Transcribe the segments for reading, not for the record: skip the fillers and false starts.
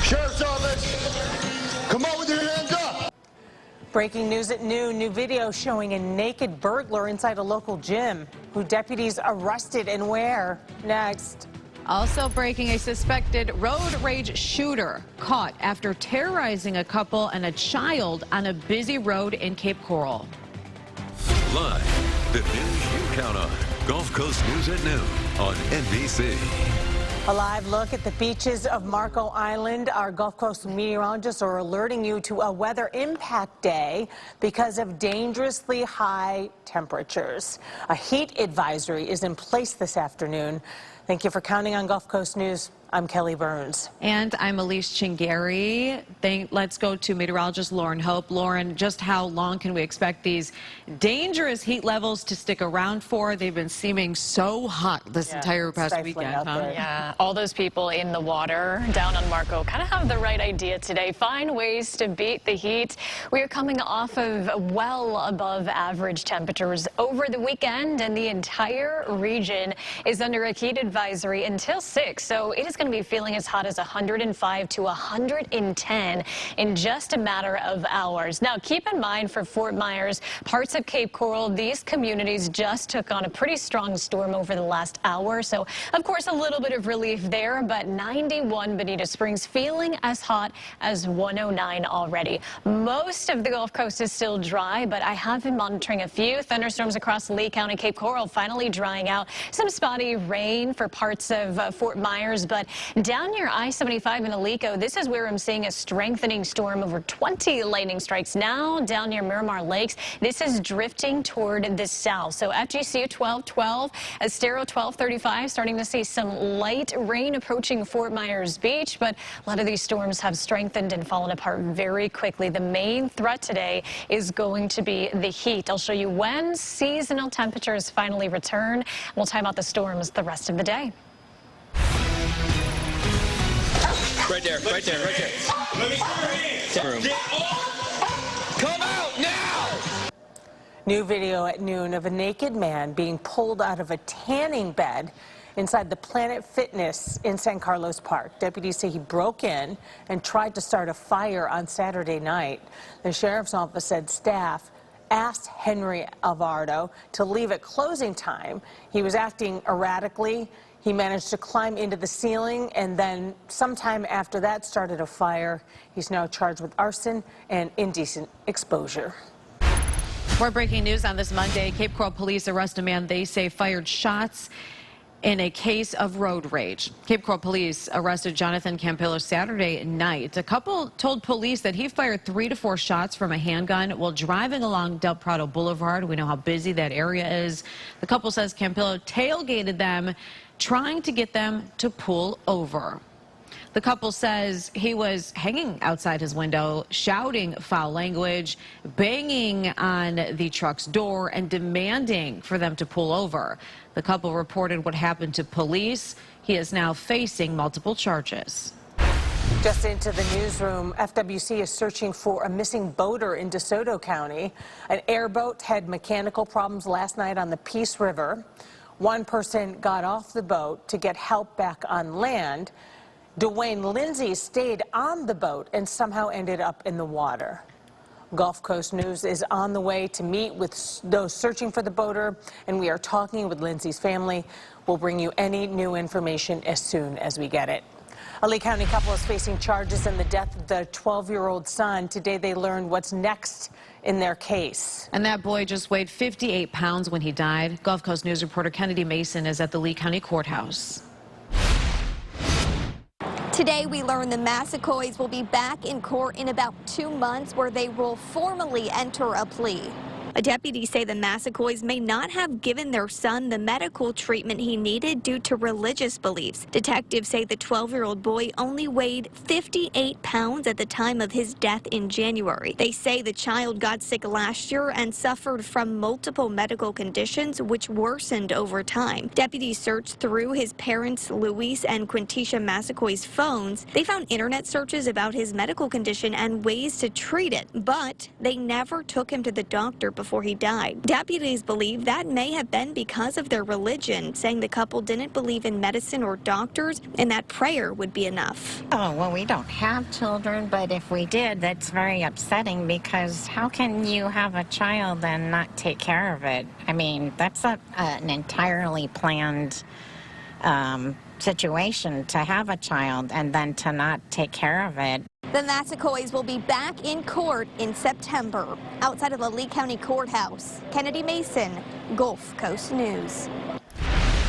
Sheriff's Office, come on with your hands up. Breaking news at noon. New video showing a naked burglar inside a local gym. Who deputies arrested and where? Next. Also breaking, a suspected road rage shooter caught after terrorizing a couple and a child on a busy road in Cape Coral. Live, the news you count on. Gulf Coast News at noon on NBC. A live look at the beaches of Marco Island. Our Gulf Coast meteorologists are alerting you to a weather impact day because of dangerously high temperatures. A heat advisory is in place this afternoon. Thank you for counting on Gulf Coast News. I'm Kelly Burns. And I'm Elise Chingari. Let's go to meteorologist Lauren Hope. Lauren, just how long can we expect these dangerous heat levels to stick around for? They've been seeming so hot this entire past weekend. Yeah, all those people in the water down on Marco kind of have the right idea today. Find ways to beat the heat. We are coming off of well above average temperatures over the weekend, and the entire region is under a heat advisory until 6. So it is going to be feeling as hot as 105 to 110 in just a matter of hours. Now, keep in mind for Fort Myers, parts of Cape Coral, these communities just took on a pretty strong storm over the last hour. So, of course, a little bit of relief there, but 91 Bonita Springs feeling as hot as 109 already. Most of the Gulf Coast is still dry, but I have been monitoring a few thunderstorms across Lee County, Cape Coral, finally drying out. Some spotty rain for parts of Fort Myers, but down near I-75 in Alico, this is where I'm seeing a strengthening storm. Over 20 lightning strikes now down near Miramar Lakes. This is drifting toward the south. So FGCU 1212, Estero 1235, starting to see some light rain approaching Fort Myers Beach, but a lot of these storms have strengthened and fallen apart very quickly. The main threat today is going to be the heat. I'll show you when seasonal temperatures finally return. We'll time out the storms the rest of the day. Right there, right there, right there. Let me see your hands. Come out now! New video at noon of a naked man being pulled out of a tanning bed inside the Planet Fitness in San Carlos Park. Deputies say he broke in and tried to start a fire on Saturday night. The sheriff's office said staff asked Henry Alvarado to leave at closing time. He was acting erratically. He managed to climb into the ceiling and then sometime after that started a fire. He's now charged with arson and indecent exposure. More breaking news on this Monday. Cape Coral police arrest a man they say fired shots in a case of road rage. Cape Coral police arrested Jonathan Campillo Saturday night. A couple told police that he fired 3 to 4 shots from a handgun while driving along Del Prado Boulevard. We know how busy that area is. The couple says Campillo tailgated them, trying to get them to pull over. The couple says he was hanging outside his window, shouting foul language, banging on the truck's door, and demanding for them to pull over. The couple reported what happened to police. He is now facing multiple charges. Just into the newsroom, FWC is searching for a missing boater in DeSoto County. An airboat had mechanical problems last night on the Peace River. One person got off the boat to get help back on land. Dwayne Lindsay stayed on the boat and somehow ended up in the water. Gulf Coast News is on the way to meet with those searching for the boater, and we are talking with Lindsay's family. We'll bring you any new information as soon as we get it. A Lee County couple is facing charges in the death of their 12-year-old son. Today they learned what's next in their case. And that boy just weighed 58 pounds when he died. Gulf Coast News reporter Kennedy Mason is at the Lee County Courthouse. Today we learned the Massacoys will be back in court in about 2 months, where they will formally enter a plea. A deputy say the Massacoys may not have given their son the medical treatment he needed due to religious beliefs. Detectives say the 12-year-old boy only weighed 58 pounds at the time of his death in January. They say the child got sick last year and suffered from multiple medical conditions which worsened over time. Deputies searched through his parents, Luis and Quintisha Massacoy's phones. They found internet searches about his medical condition and ways to treat it, but they never took him to the doctor before before he died. Deputies believe that may have been because of their religion, saying the couple didn't believe in medicine or doctors and that prayer would be enough. Oh, well, we don't have children, but if we did, that's very upsetting because how can you have a child and not take care of it? I mean, that's an entirely planned situation to have a child and then to not take care of it. The Massacoys will be back in court in September outside of the Lee County Courthouse. Kennedy Mason, Gulf Coast News.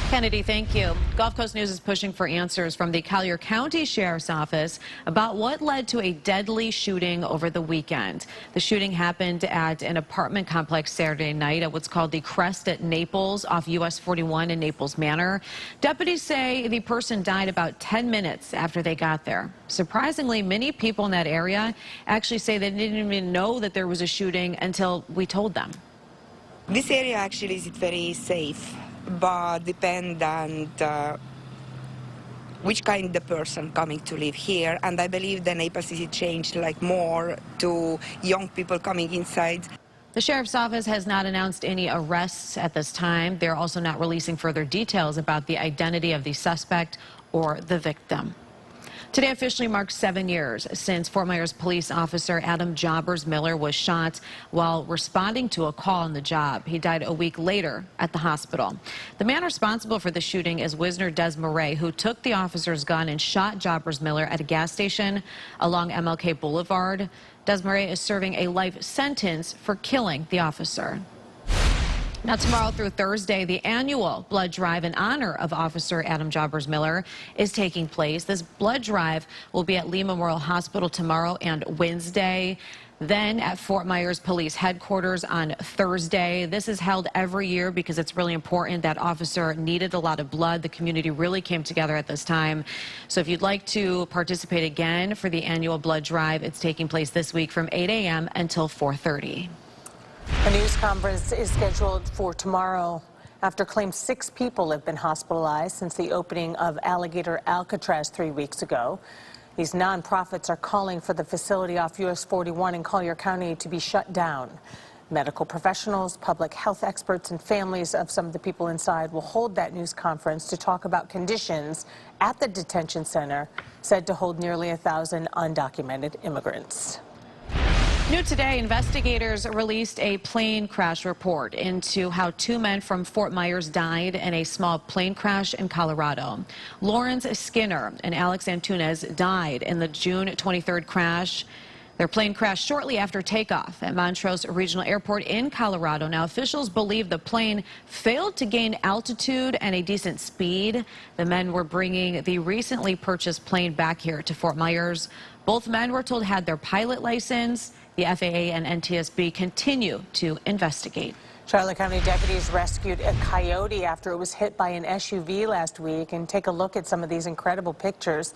Kennedy, thank you. Gulf Coast News is pushing for answers from the Collier County Sheriff's Office about what led to a deadly shooting over the weekend. The shooting happened at an apartment complex Saturday night at what's called the Crest at Naples off US 41 in Naples Manor. Deputies say the person died about 10 minutes after they got there. Surprisingly, many people in that area actually say they didn't even know that there was a shooting until we told them. This area actually is very safe, but depend on which kind of person coming to live here. And I believe the Naples is changed like more to young people coming inside. The sheriff's office has not announced any arrests at this time. They're also not releasing further details about the identity of the suspect or the victim. Today officially marks 7 years since Fort Myers police officer Adam Jobbers Miller was shot while responding to a call on the job. He died a week later at the hospital. The man responsible for the shooting is Wisner Desmarais, who took the officer's gun and shot Jobbers Miller at a gas station along MLK Boulevard. Desmarais is serving a life sentence for killing the officer. Now, tomorrow through Thursday, the annual blood drive in honor of Officer Adam Jobbers Miller is taking place. This blood drive will be at Lee Memorial Hospital tomorrow and Wednesday, then at Fort Myers Police Headquarters on Thursday. This is held every year because it's really important. That officer needed a lot of blood. The community really came together at this time. So if you'd like to participate again for the annual blood drive, it's taking place this week from 8 a.m. until 4:30. A news conference is scheduled for tomorrow after claims 6 people have been hospitalized since the opening of Alligator Alcatraz 3 weeks ago. These nonprofits are calling for the facility off US 41 in Collier County to be shut down. Medical professionals, public health experts, and families of some of the people inside will hold that news conference to talk about conditions at the detention center, said to hold nearly 1,000 undocumented immigrants. New today, investigators released a plane crash report into how 2 men from Fort Myers died in a small plane crash in Colorado. Lawrence Skinner and Alex Antunes died in the June 23rd crash. Their plane crashed shortly after takeoff at Montrose Regional Airport in Colorado. Now, officials believe the plane failed to gain altitude and a decent speed. The men were bringing the recently purchased plane back here to Fort Myers. Both men were told had their pilot license. The FAA and NTSB continue to investigate. Charlotte County deputies rescued a coyote after it was hit by an SUV last week. And take a look at some of these incredible pictures.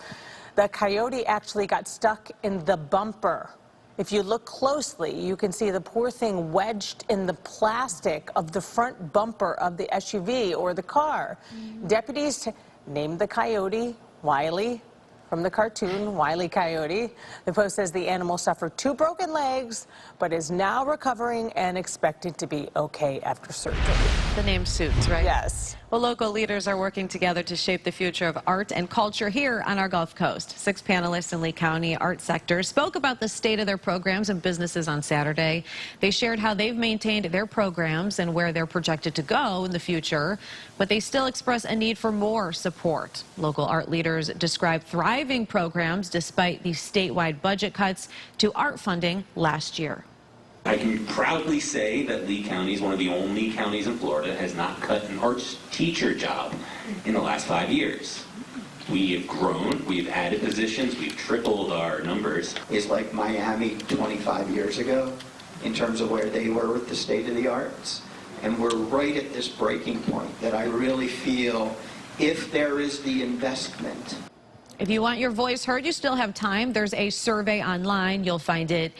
The coyote actually got stuck in the bumper. If you look closely, you can see the poor thing wedged in the plastic of the front bumper of the SUV or the car. Deputies named the coyote Wiley, from the cartoon Wile E. Coyote. The Post says the animal suffered 2 broken legs, but is now recovering and expected to be okay after surgery. The name suits, right? Yes. Well, local leaders are working together to shape the future of art and culture here on our Gulf Coast. 6 panelists in Lee County art sector spoke about the state of their programs and businesses on Saturday. They shared how they've maintained their programs and where they're projected to go in the future, but they still express a need for more support. Local art leaders describe thriving programs despite the statewide budget cuts to art funding last year. I can proudly say that Lee County is one of the only counties in Florida that has not cut an arts teacher job in the last 5 years. We have grown, we've added positions, we've tripled our numbers. Is like Miami 25 years ago in terms of where they were with the state of the arts. And we're right at this breaking point that I really feel if there is the investment. If you want your voice heard, you still have time. There's a survey online. You'll find it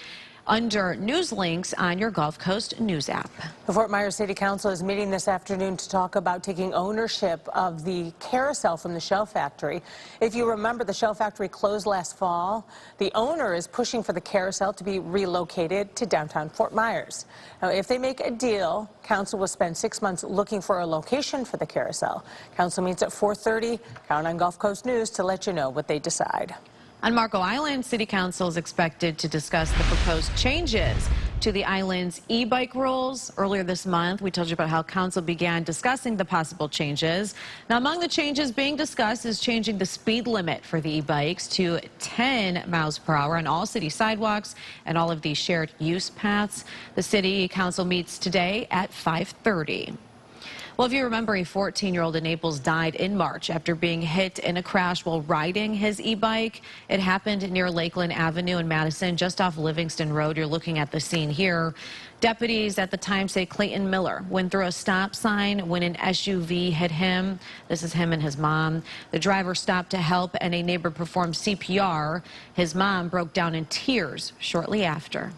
under news links on your Gulf Coast News app. The Fort Myers City Council is meeting this afternoon to talk about taking ownership of the carousel from the Shell Factory. If you remember, the Shell Factory closed last fall. The owner is pushing for the carousel to be relocated to downtown Fort Myers. Now, if they make a deal, Council will spend 6 months looking for a location for the carousel. Council meets at 4:30. Count on Gulf Coast News to let you know what they decide. On Marco Island, City Council is expected to discuss the proposed changes to the island's e-bike rules. Earlier this month, we told you about how Council began discussing the possible changes. Now, among the changes being discussed is changing the speed limit for the e-bikes to 10 miles per hour on all city sidewalks and all of the shared use paths. The City Council meets today at 5:30. Well, if you remember, a 14-year-old in Naples died in March after being hit in a crash while riding his e-bike. It happened near Lakeland Avenue in Madison, just off Livingston Road. You're looking at the scene here. Deputies at the time say Clayton Miller went through a stop sign when an SUV hit him. This is him and his mom. The driver stopped to help, and a neighbor performed CPR. His mom broke down in tears shortly after.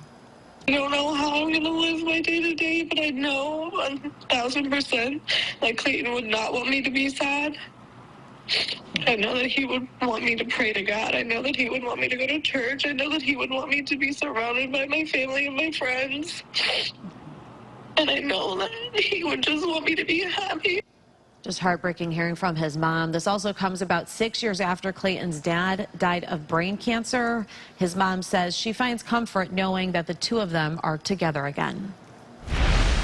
I don't know how I'm going to live my day-to-day, but I know 1,000% that Clayton would not want me to be sad. I know that he would want me to pray to God. I know that he would want me to go to church. I know that he would want me to be surrounded by my family and my friends. And I know that he would just want me to be happy. Just heartbreaking hearing from his mom. This also comes about 6 years after Clayton's dad died of brain cancer. His mom says she finds comfort knowing that the two of them are together again.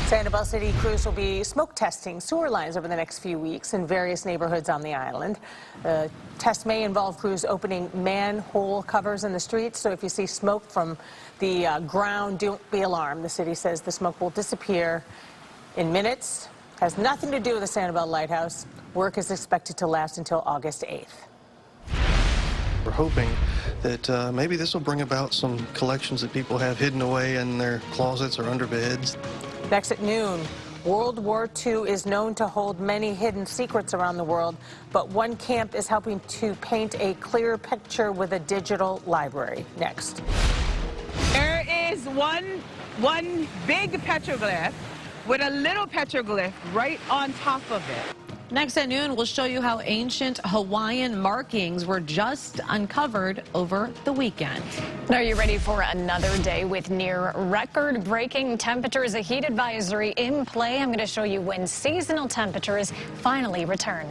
Sanibel City crews will be smoke testing sewer lines over the next few weeks in various neighborhoods on the island. The test may involve crews opening manhole covers in the streets, so if you see smoke from the ground, don't be alarmed. The city says the smoke will disappear in minutes. Has nothing to do with the Sanibel Lighthouse. Work is expected to last until August 8th. We're hoping that maybe this will bring about some collections that people have hidden away in their closets or under beds. Next at noon, World War II is known to hold many hidden secrets around the world, but one camp is helping to paint a clear picture with a digital library. Next. There is one big petroglyph with a little petroglyph right on top of it. Next at noon, we'll show you how ancient Hawaiian markings were just uncovered over the weekend. Are you ready for another day with near record-breaking temperatures? A heat advisory in play. I'm going to show you when seasonal temperatures finally return.